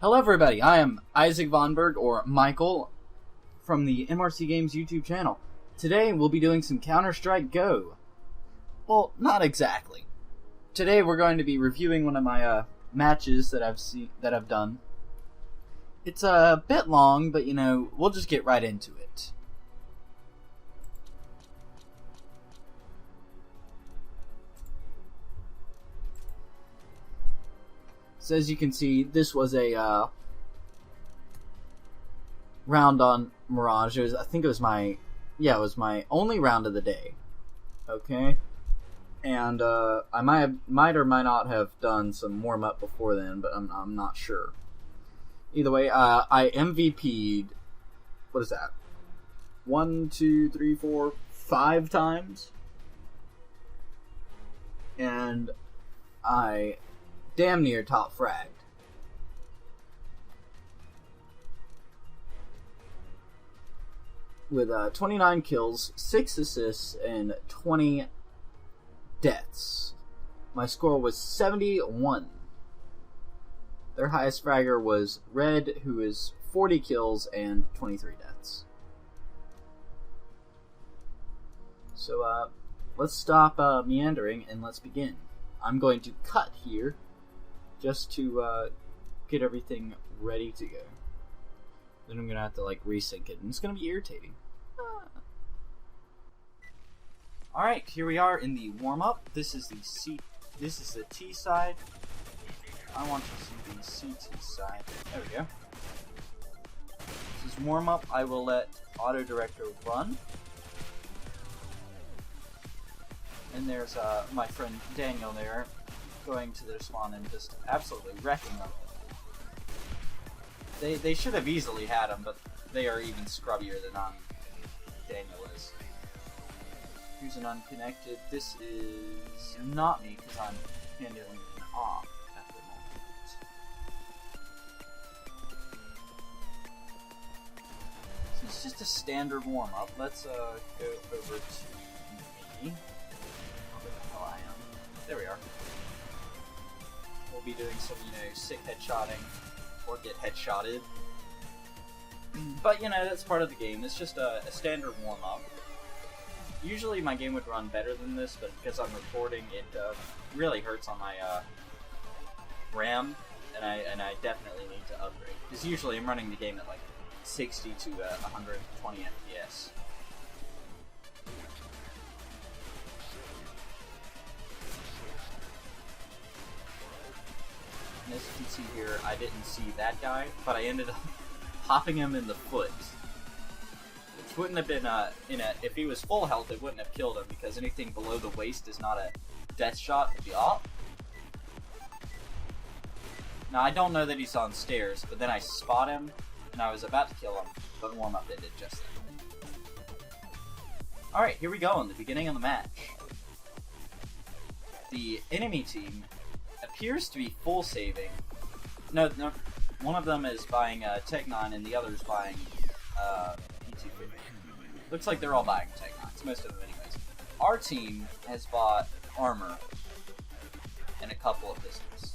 Hello everybody, I am Isaac Vonberg, or Michael, from the MRC Games YouTube channel. Today we'll be doing some Counter-Strike Go. Well, not exactly. Today we're going to be reviewing one of my matches that I've done. It's a bit long, but you know, we'll just get right into it. So as you can see, this was a round on Mirage. I think it was my only round of the day. Okay, and I might or might not have done some warm up before then, but I'm not sure. Either way, I MVP'd. What is that? 1, 2, 3, 4, 5 times, and I damn near top fragged. With 29 kills, 6 assists, and 20 deaths. My score was 71. Their highest fragger was Red, who is 40 kills and 23 deaths. So, let's stop meandering and let's begin. I'm going to cut here just to get everything ready to go. Then I'm going to have to like resync it, and it's going to be irritating. Alright, here we are in the warm-up. This is the T side. I want to see the CT side. There we go. This is warm-up. I will let Auto Director run. And there's my friend Daniel there, going to their spawn and just absolutely wrecking them. They should have easily had him, but they are even scrubbier than Daniel is. Here's an unconnected. This is not me because I'm handling an off at the moment. So it's just a standard warm up. Let's go over to me. There we are. We'll be doing some, sick headshotting, or get headshotted. But, that's part of the game. It's just a standard warm-up. Usually my game would run better than this, but because I'm recording, it really hurts on my RAM, and I definitely need to upgrade. Because usually I'm running the game at like 60 to 120 FPS. And as you can see here, I didn't see that guy, but I ended up popping him in the foot. Which wouldn't have been, if he was full health, it wouldn't have killed him, because anything below the waist is not a death shot to be off. Now, I don't know that he's on stairs, but then I spot him, and I was about to kill him, but warm-up ended just then. Alright, here we go in the beginning of the match. The enemy team appears to be full saving. No, one of them is buying Tech 9 and the other is buying P250. Looks like they're all buying Tech 9s, most of them anyways. Our team has bought armor and a couple of pistols.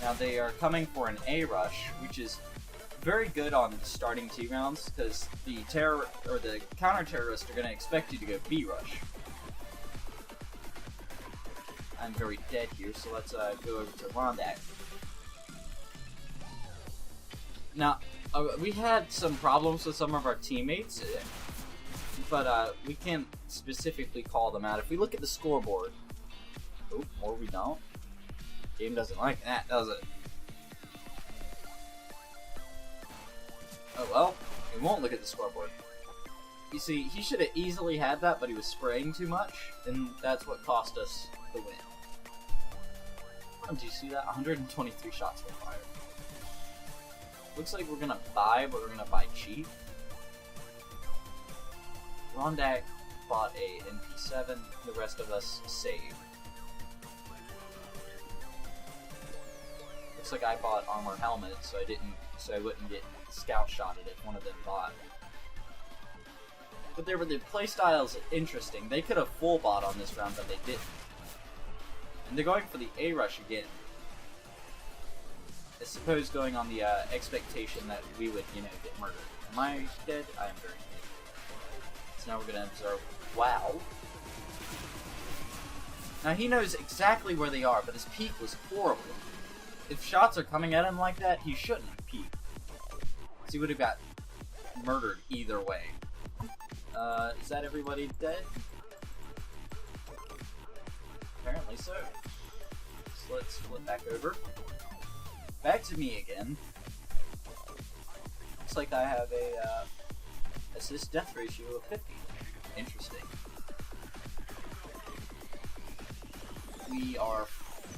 Now they are coming for an A rush, which is very good on starting T rounds, because the counter-terrorists are going to expect you to go B rush. I'm very dead here, so let's go over to Rondak. Now, we had some problems with some of our teammates, but we can't specifically call them out. If we look at the scoreboard, or we don't. Game doesn't like that, does it? Oh well, we won't look at the scoreboard. You see, he should have easily had that, but he was spraying too much, and that's what cost us the win. Oh, did you see that? 123 shots were fired. Looks like we're gonna buy, but we're gonna buy cheap. Rondak bought a NP7, the rest of us saved. Looks like I bought armor helmet, so I wouldn't get scout shotted if one of them bought. But the playstyle's interesting. They could have full bought on this round, but they didn't. And they're going for the A rush again. I suppose going on the expectation that we would, get murdered. Am I dead? I am very dead. So now we're gonna observe. Wow. Now he knows exactly where they are, but his peek was horrible. If shots are coming at him like that, he shouldn't have peeked. So he would have got murdered either way. Is that everybody dead? Apparently so. So let's flip back over. Back to me again. Looks like I have a assist death ratio of 50. Interesting. We are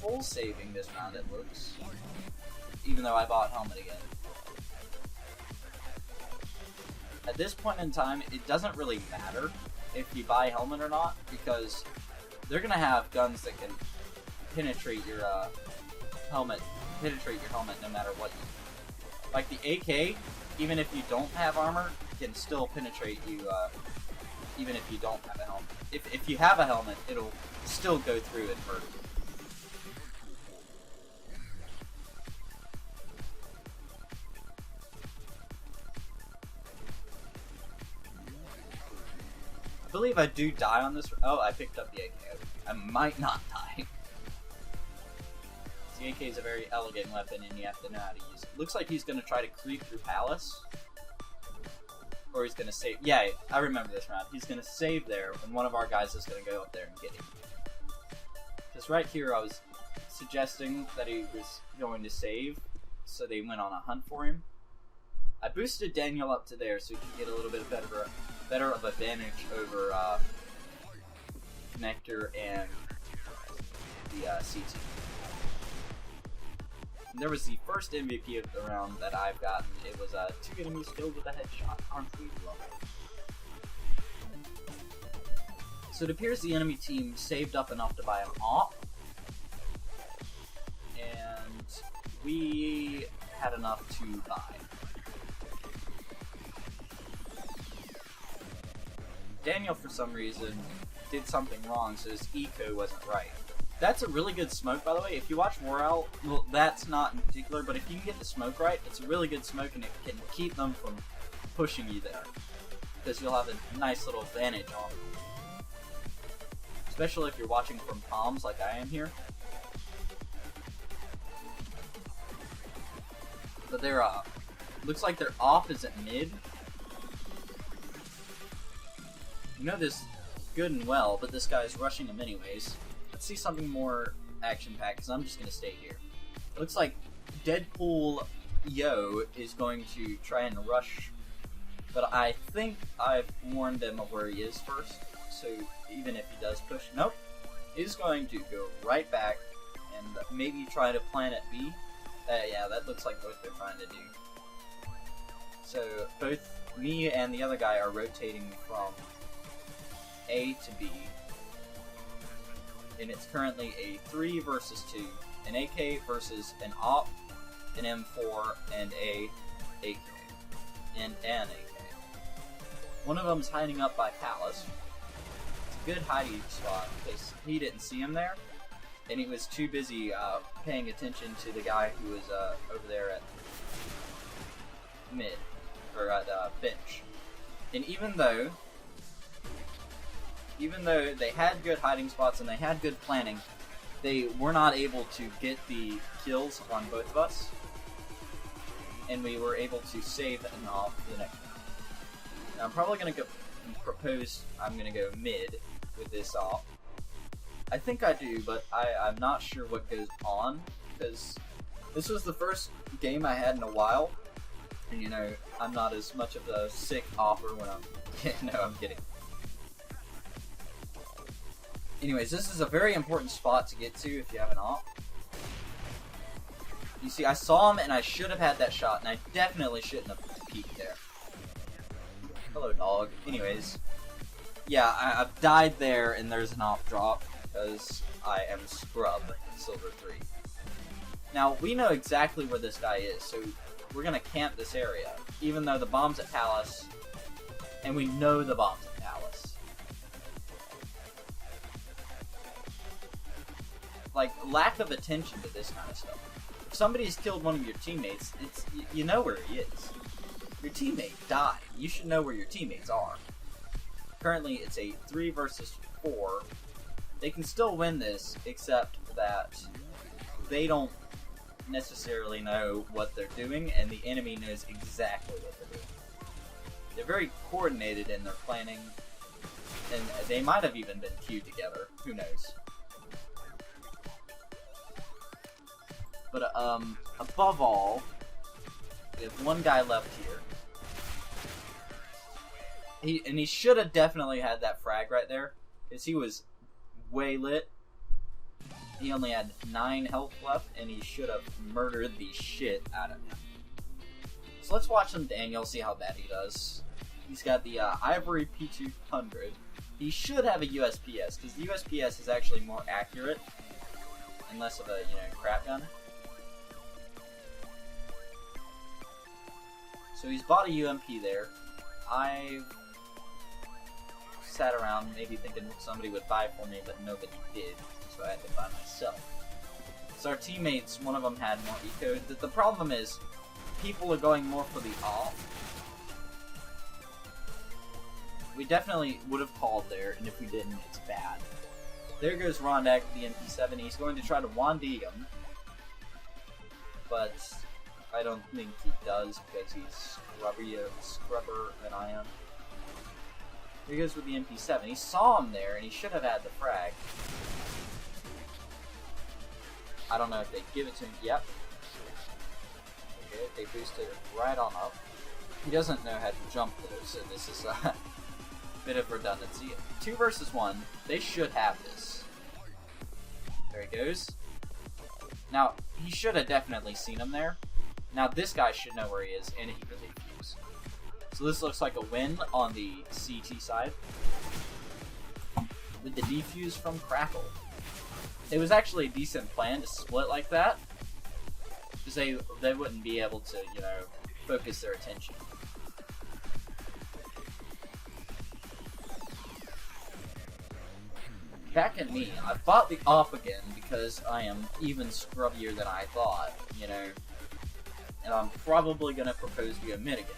full saving this round, it looks. Even though I bought helmet again. At this point in time, it doesn't really matter if you buy helmet or not, because they're gonna have guns that can penetrate your helmet no matter what you do. Like the AK, even if you don't have armor, can still penetrate you, even if you don't have a helmet. If you have a helmet, it'll still go through and murder you. I believe I do die on this. Oh, I picked up the AK. I might not die. The AK is a very elegant weapon, and you have to know how to use it. Looks like he's going to try to creep through Palace. Or he's going to save. Yeah, I remember this round. He's going to save there, and one of our guys is going to go up there and get him. Because right here, I was suggesting that he was going to save, so they went on a hunt for him. I boosted Daniel up to there so he could get a little bit better of advantage over Connector and the CT. And there was the first MVP of the round that I've gotten. It was 2 enemies killed with a headshot. Aren't we lovely? So it appears the enemy team saved up enough to buy an AWP. And we had enough to buy. Daniel, for some reason, did something wrong, so his eco wasn't right. That's a really good smoke, by the way. If you watch War Owl, well, that's not in particular, but if you can get the smoke right, it's a really good smoke, and it can keep them from pushing you there. Because you'll have a nice little advantage on them. Especially if you're watching from palms like I am here. But they're, looks like they're off is at mid. You know this good and well, but this guy's rushing him anyways. Let's see something more action-packed, because I'm just going to stay here. It looks like Deadpool Yo is going to try and rush, but I think I've warned him of where he is first, so even if he does push, nope, he's going to go right back and maybe try to plant at B. Yeah, that looks like what they're trying to do. So both me and the other guy are rotating from A to B. And it's currently a 3 versus 2. An AK versus an AWP, an M4, and a AK. And an AK. One of them's hiding up by Palace. It's a good hiding spot because he didn't see him there. And he was too busy paying attention to the guy who was over there at mid. Or at bench. And even though they had good hiding spots and they had good planning, they were not able to get the kills on both of us, and we were able to save and off the next round. Now I'm probably going to go propose I'm going to go mid with this off. I think I do, but I'm not sure what goes on, because this was the first game I had in a while, and you know, I'm not as much of a sick offer when I'm, no, I'm kidding. Anyways, this is a very important spot to get to if you have an AWP. You see, I saw him and I should have had that shot, and I definitely shouldn't have peeked there. Hello, dog. Anyways, Yeah, I've died there, and there's an off drop, because I am Scrub, Silver 3. Now, we know exactly where this guy is, so we're gonna camp this area, even though the bomb's at Palace, and we know the bomb's at Palace. Like, lack of attention to this kind of stuff. If somebody's killed one of your teammates, you know where he is. Your teammate died. You should know where your teammates are. Currently, it's a 3 versus 4. They can still win this, except that they don't necessarily know what they're doing, and the enemy knows exactly what they're doing. They're very coordinated in their planning, and they might have even been queued together. Who knows? But, above all, we have one guy left here. He should have definitely had that frag right there, because he was way lit. He only had 9 health left, and he should have murdered the shit out of him. So let's watch some Daniel, see how bad he does. He's got the Ivory P200. He should have a USPS, because the USPS is actually more accurate, and less of a, crap gun. So he's bought a UMP there. I've sat around maybe thinking somebody would buy for me, but nobody did, so I had to buy myself. So our teammates, one of them had more eco. The problem is, people are going more for the off. We definitely would have called there, and if we didn't, it's bad. There goes Rondak with the MP7. He's going to try to Wandy him, but I don't think he does because he's scrubber than I am. Here he goes with the MP7. He saw him there, and he should have had the frag. I don't know if they give it to him. Yep. Okay, they boosted it right on up. He doesn't know how to jump though, so this is a bit of redundancy. 2 versus 1. They should have this. There he goes. Now, he should have definitely seen him there. Now, this guy should know where he is, and he can defuse. So this looks like a win on the CT side. With the defuse from Crackle. It was actually a decent plan to split like that. Because they wouldn't be able to, focus their attention. Back at me, I bought the op again because I am even scrubbier than I thought, and I'm probably going to propose to go mid again.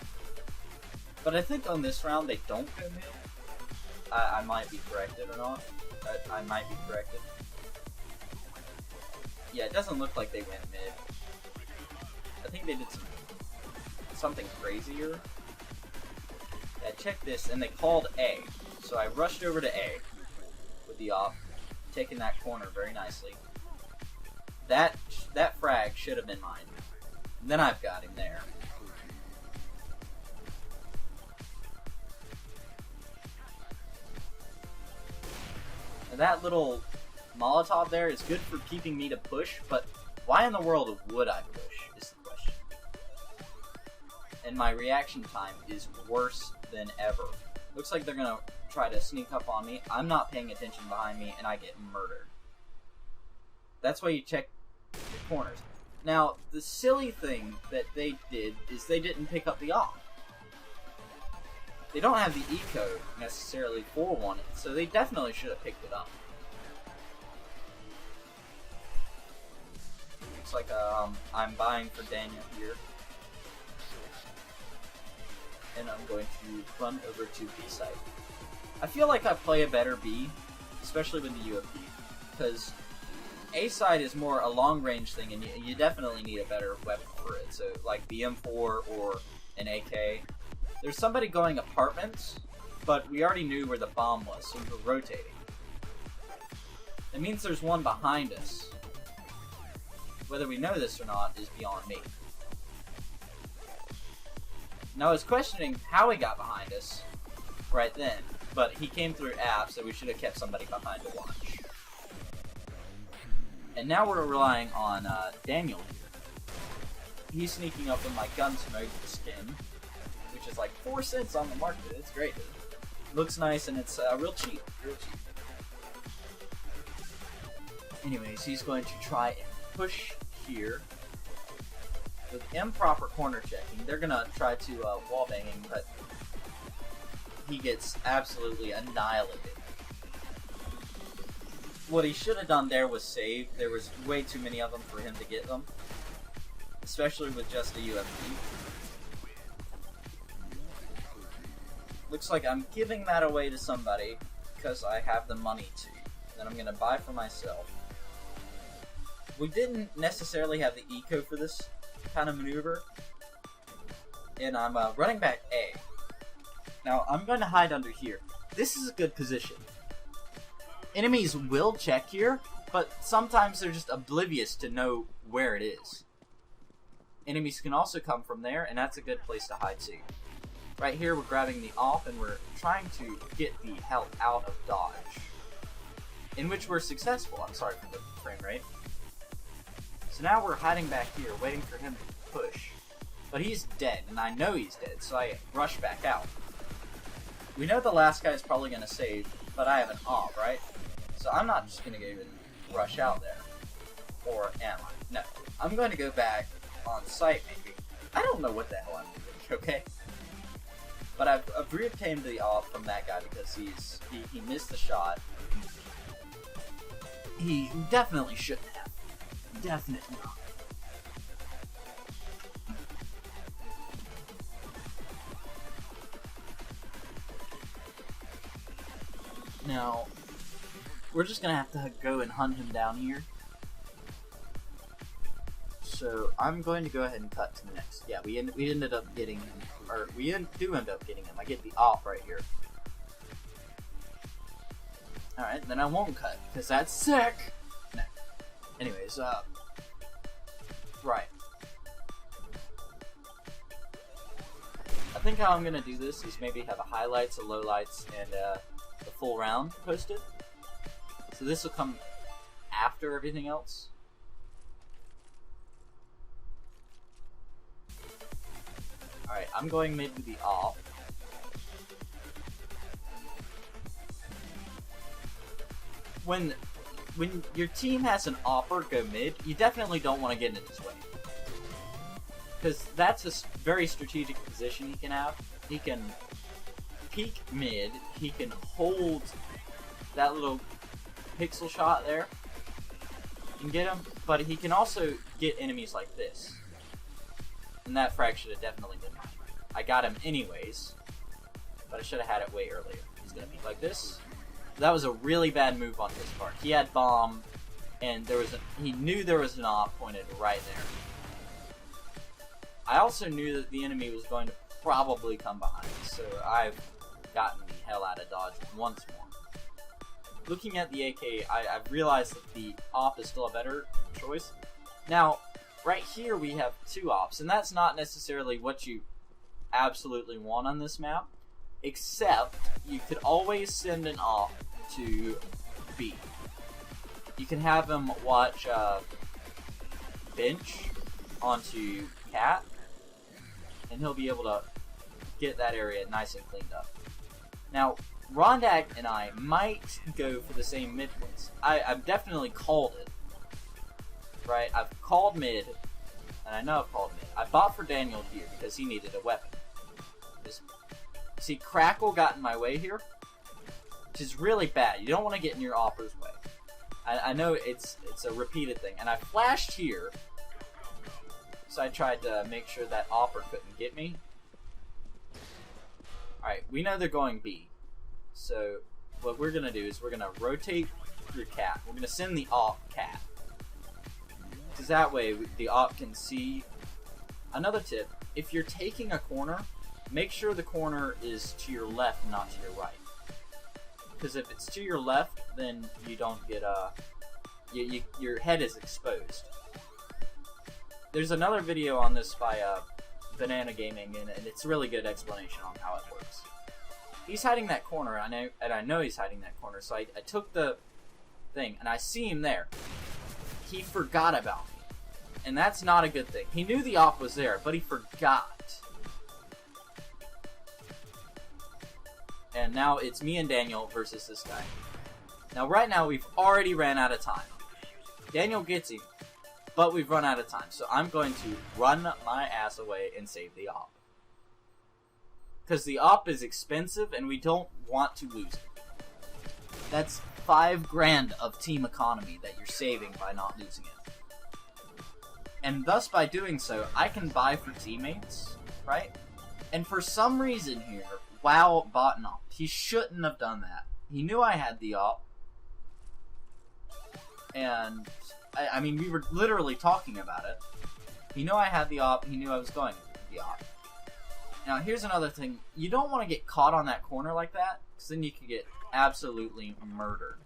But I think on this round they don't go mid. I might be corrected or not. I might be corrected. Yeah, it doesn't look like they went mid. I think they did something crazier. Yeah, check this, and they called A. So I rushed over to A with the op, taking that corner very nicely. That frag should have been mine. And then I've got him there. And that little Molotov there is good for keeping me to push, but why in the world would I push, is the question. And my reaction time is worse than ever. Looks like they're gonna try to sneak up on me. I'm not paying attention behind me, and I get murdered. That's why you check the corners. Now, the silly thing that they did is they didn't pick up the op. They don't have the eco necessarily for one, so they definitely should have picked it up. Looks like I'm buying for Daniel here. And I'm going to run over to B site. I feel like I play a better B, especially with the UMP, because A side is more a long range thing, and you definitely need a better weapon for it. So, like the M4 or an AK. There's somebody going apartments, but we already knew where the bomb was, so we were rotating. It means there's one behind us. Whether we know this or not is beyond me. Now I was questioning how he got behind us right then, but he came through app, so we should have kept somebody behind to watch. And now we're relying on Daniel here. He's sneaking up in my gun smoke skin, which is like 4 cents on the market. It's great. Looks nice, and it's real cheap. Real cheap. Anyways, he's going to try and push here. With improper corner checking, they're going to try to wall banging, but he gets absolutely annihilated. What he should have done there was save. There was way too many of them for him to get them. Especially with just a UFP. Looks like I'm giving that away to somebody because I have the money to. That I'm going to buy for myself. We didn't necessarily have the eco for this kind of maneuver. And I'm running back A. Now, I'm going to hide under here. This is a good position. Enemies will check here, but sometimes they're just oblivious to know where it is. Enemies can also come from there, and that's a good place to hide too. Right here, we're grabbing the off, and we're trying to get the hell out of dodge. In which we're successful. I'm sorry for the frame rate. So now we're hiding back here, waiting for him to push. But he's dead, and I know he's dead, so I rush back out. We know the last guy is probably going to save, but I have an off, right? So I'm not just going to even rush out there. Or am I? No. I'm going to go back on site, maybe. I don't know what the hell I'm doing, okay? But I've re-obtained the off from that guy because he missed the shot. He definitely shouldn't have. Definitely not. Now, we're just gonna have to go and hunt him down here. So I'm going to go ahead and cut to the next. Yeah, we ended up getting him, or we do end up getting him. I get the off right here. All right, then I won't cut because that's sick. No. Anyways, right. I think how I'm gonna do this is maybe have a highlights, a lowlights, and the full round posted. So this will come after everything else. Alright, I'm going mid with the off. When your team has an offer go mid, you definitely don't want to get in his way. Because that's a very strategic position he can have. He can peek mid, he can hold that little pixel shot there and get him, but he can also get enemies like this. And that frag should have definitely been mine. I got him anyways, but I should have had it way earlier. He's gonna peek like this. That was a really bad move on his part. He had bomb, and he knew there was an op pointed right there. I also knew that the enemy was going to probably come behind, so I've gotten the hell out of dodge once more. Looking at the AK, I've realized that the op is still a better choice. Now, right here we have two ops, and that's not necessarily what you absolutely want on this map, except you could always send an op to B. You can have him watch bench onto cat, and he'll be able to get that area nice and cleaned up. Now, Rondak and I might go for the same mid points. I've definitely called it. Right? I've called mid, and I know I've called mid. I bought for Daniel here because he needed a weapon. See, Crackle got in my way here, which is really bad. You don't want to get in your offer's way. I know it's a repeated thing, and I flashed here, so I tried to make sure that offer couldn't get me. Alright, we know they're going B. So what we're going to do is we're going to rotate through cat. We're going to send the op cat. Because that way the op can see. Another tip, if you're taking a corner, make sure the corner is to your left, not to your right. Because if it's to your left, then you don't get your head is exposed. There's another video on this by Banana Gaming, and it's a really good explanation on how it works. He's hiding that corner, I know he's hiding that corner, so I took the thing, and I see him there. He forgot about me, and that's not a good thing. He knew the op was there, but he forgot. And And now it's me and Daniel versus this guy. Now right now we've already ran out of time. Daniel gets him, but we've run out of time. So I'm going to run my ass away and save the op. Because the op is expensive and we don't want to lose it. That's $5,000 of team economy that you're saving by not losing it. And thus by doing so, I can buy for teammates, right? And for some reason here, WoW bought an op. He shouldn't have done that. He knew I had the op. And, I mean, we were literally talking about it. He knew I had the op. He knew I was going with the op. Now, here's another thing. You don't want to get caught on that corner like that, because then you could get absolutely murdered.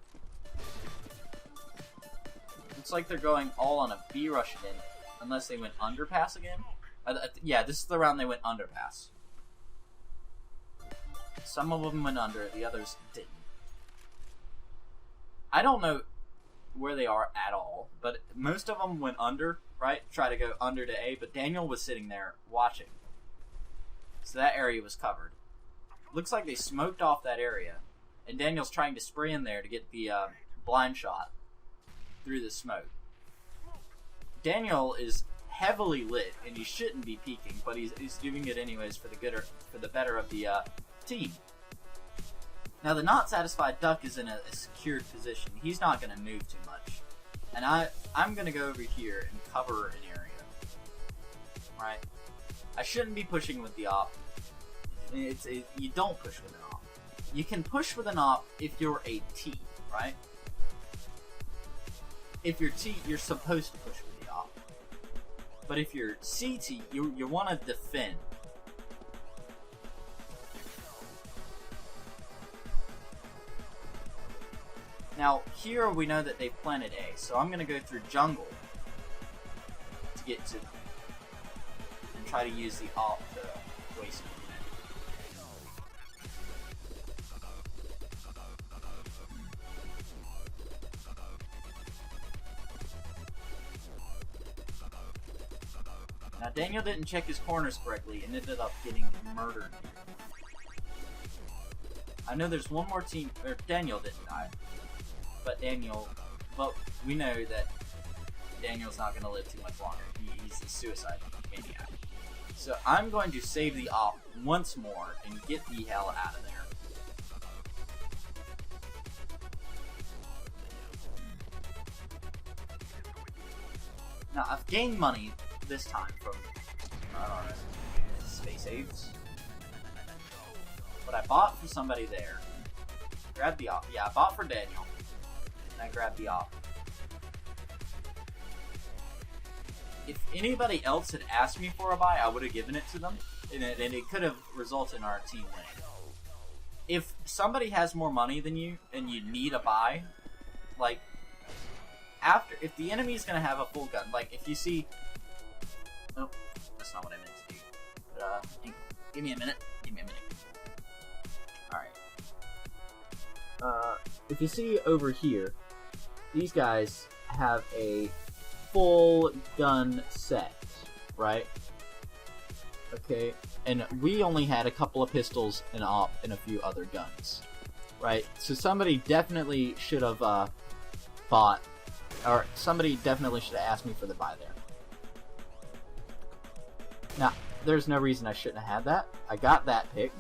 Looks like they're going all on a B rush again, unless they went underpass again. Yeah, this is the round they went underpass. Some of them went under, the others didn't. I don't know where they are at all, but most of them went under, right? Try to go under to A, but Daniel was sitting there watching. So that area was covered. Looks like they smoked off that area, and Daniel's trying to spray in there to get the blind shot through the smoke. Daniel is heavily lit, and he shouldn't be peeking, but he's doing it anyways for the better of the team. Now the not satisfied duck is in a secured position. He's not going to move too much, and I'm going to go over here and cover an area. Right? I shouldn't be pushing with the op. You don't push with an op. You can push with an op if you're a T, right? If you're T, you're supposed to push with the op. But if you're CT, you want to defend. Now, here we know that they've planted A, so I'm going to go through jungle to get to them. And try to use the op to waste it. Now, Daniel didn't check his corners correctly and ended up getting murdered. I know there's one more team, or Daniel didn't die. But we know that Daniel's not going to live too much longer. He's a suicide maniac. So I'm going to save the op once more and get the hell out of there. Now I've gained money this time from space aids. But I bought for somebody there. Grabbed the op. Yeah, I bought for Daniel. I grabbed the op. If anybody else had asked me for a buy, I would have given it to them, and it could have resulted in our team winning. If somebody has more money than you, and you need a buy, like, if the enemy is going to have a full gun, like, if you see... Oh, that's not what I meant to do. But, give me a minute. Alright. If you see over here, these guys have a full gun set, right? Okay, and we only had a couple of pistols, an op, and a few other guns, right? So somebody definitely should have bought, or somebody definitely should have asked me for the buy there. Now, there's no reason I shouldn't have had that. I got that pick.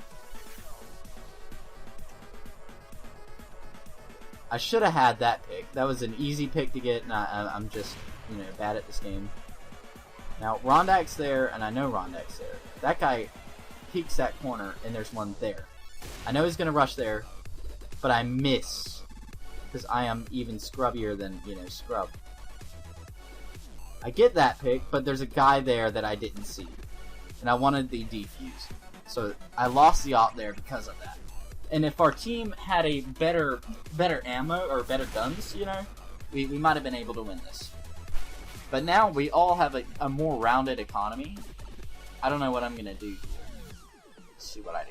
I should have had that pick. That was an easy pick to get, and I'm just, bad at this game. Now, Rondak's there, and I know Rondak's there. That guy peeks that corner, and there's one there. I know he's going to rush there, but I miss. Because I am even scrubbier than, scrub. I get that pick, but there's a guy there that I didn't see. And I wanted the defuse. So, I lost the op there because of that. And if our team had a better ammo or better guns, we might have been able to win this. But now we all have a more rounded economy. I don't know what I'm gonna do here. Let's see what I do.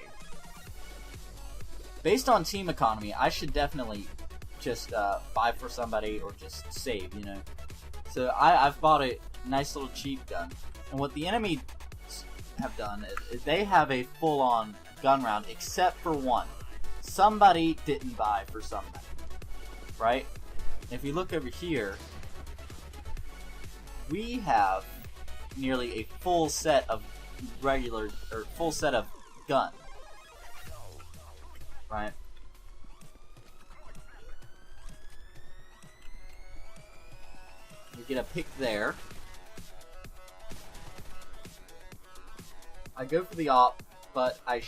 Based on team economy, I should definitely just buy for somebody or just save, So I've bought a nice little cheap gun. And what the enemy have done is they have a full-on gun round except for one. somebody didn't buy for somebody, right? If you look over here, we have nearly a full set of full set of gun, right? We get a pick there. I go for the op, but I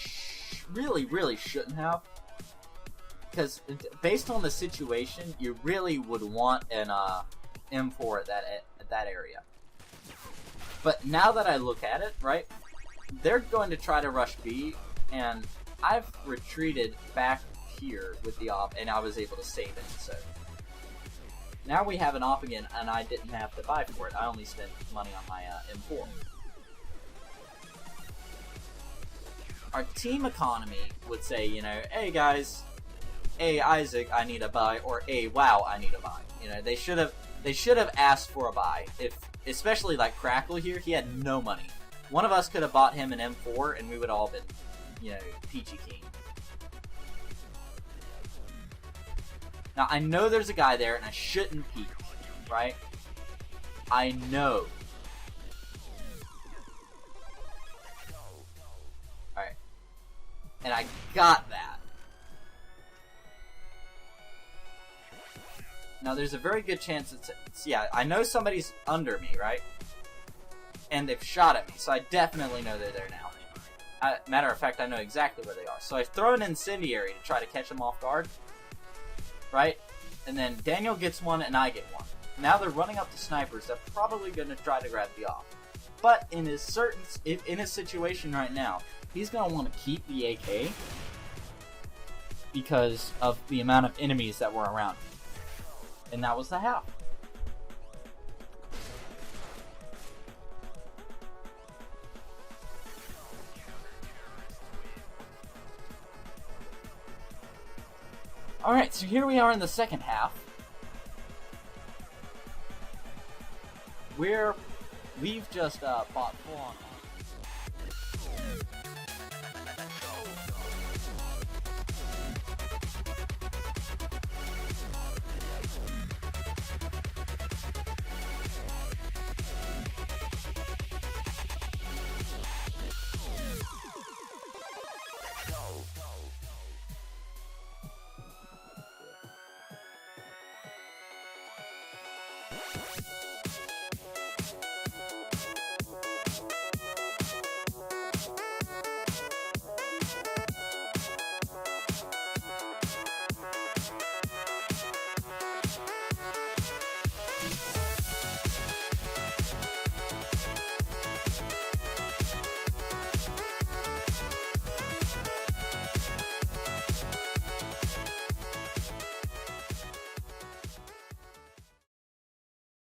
really shouldn't have. Because based on the situation, you really would want an M4 at that area. But now that I look at it, right, they're going to try to rush B, and I've retreated back here with the op, and I was able to save it. So now we have an op again, and I didn't have to buy for it. I only spent money on my M4. Our team economy would say, you know, hey guys, hey Isaac, I need a buy, or hey wow, I need a buy. You know, they should have asked for a buy. If especially like Crackle here, he had no money. One of us could have bought him an M4, and we would all been, you know, peachy keen. Now I know there's a guy there, and I shouldn't peek, right? I know. Alright. And I got that. Now there's a very good chance it's yeah, I know somebody's under me, right? And they've shot at me, so I definitely know they're there now. Matter of fact, I know exactly where they are. So I throw an incendiary to try to catch them off guard. Right? And then Daniel gets one and I get one. Now they're running up to snipers. They're probably going to try to grab the off. But in his situation right now, he's going to want to keep the AK because of the amount of enemies that were around him. And that was the half. Alright, so here we are in the second half. We've just bought full on.